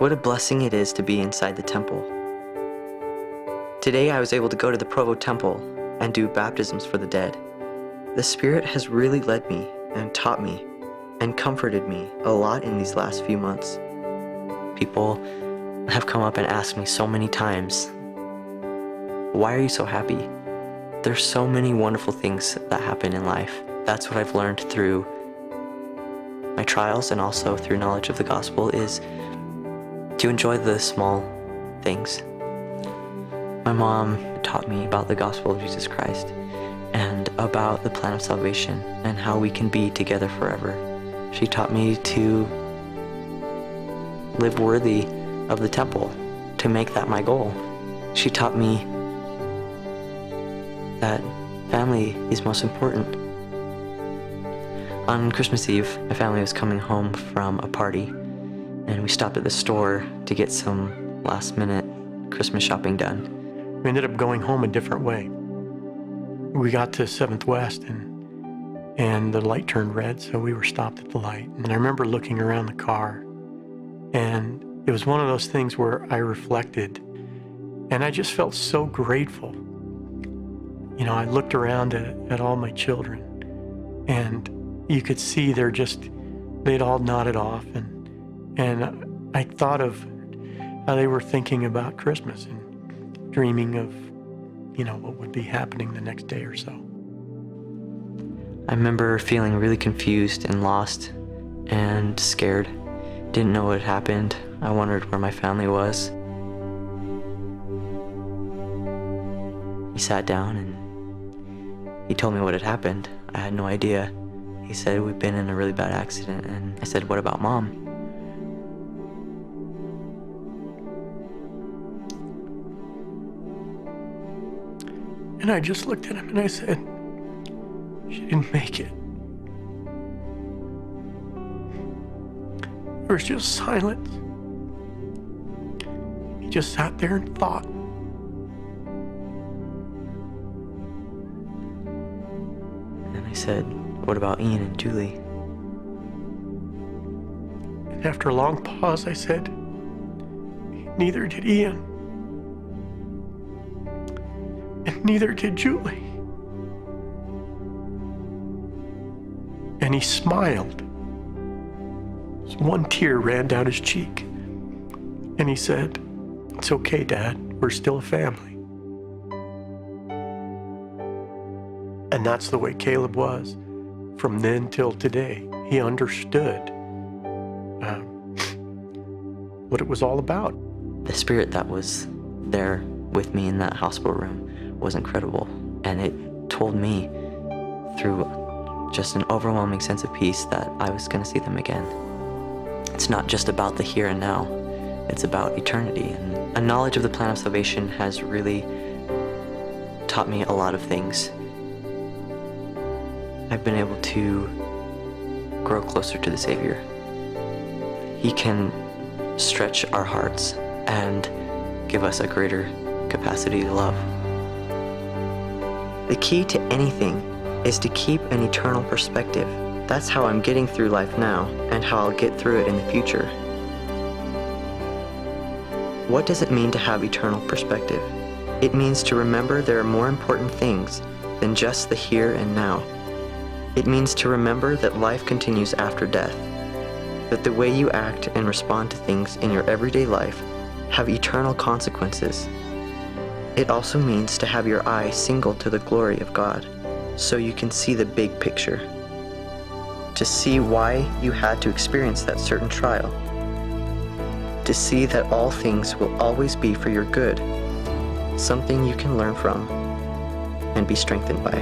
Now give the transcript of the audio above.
What a blessing it is to be inside the temple. Today I was able to go to the Provo Temple and do baptisms for the dead. The Spirit has really led me and taught me and comforted me a lot in these last few months. People have come up and asked me so many times, why are you so happy? There's so many wonderful things that happen in life. That's what I've learned through my trials and also through knowledge of the gospel, is to enjoy the small things. My mom taught me about the gospel of Jesus Christ and about the plan of salvation and how we can be together forever. She taught me to live worthy of the temple, to make that my goal. She taught me that family is most important. On Christmas Eve, my family was coming home from a party, and we stopped at the store to get some last-minute Christmas shopping done. We ended up going home a different way. We got to 7th West, and the light turned red, so we were stopped at the light. And I remember looking around the car, and it was one of those things where I reflected, and I just felt so grateful. You know, I looked around at all my children, and you could see they'd all nodded off, and I thought of how they were thinking about Christmas and dreaming of, you know, what would be happening the next day or so. I remember feeling really confused and lost and scared. Didn't know what had happened. I wondered where my family was. He sat down and he told me what had happened. I had no idea. He said, we've been in a really bad accident. And I said, what about Mom? And I just looked at him and I said, she didn't make it. There was just silence. He just sat there and thought. And I said, what about Ian and Julie? And after a long pause, I said, neither did Ian. And neither did Julie. And he smiled. One tear ran down his cheek. And he said, it's okay, Dad. We're still a family. And that's the way Caleb was. From then till today, he understood what it was all about. The Spirit that was there with me in that hospital room was incredible. And it told me through just an overwhelming sense of peace that I was going to see them again. It's not just about the here and now, it's about eternity. And a knowledge of the plan of salvation has really taught me a lot of things. I've been able to grow closer to the Savior. He can stretch our hearts and give us a greater capacity to love. The key to anything is to keep an eternal perspective. That's how I'm getting through life now and how I'll get through it in the future. What does it mean to have eternal perspective? It means to remember there are more important things than just the here and now. It means to remember that life continues after death, that the way you act and respond to things in your everyday life have eternal consequences. It also means to have your eye single to the glory of God, so you can see the big picture, to see why you had to experience that certain trial, to see that all things will always be for your good, something you can learn from and be strengthened by.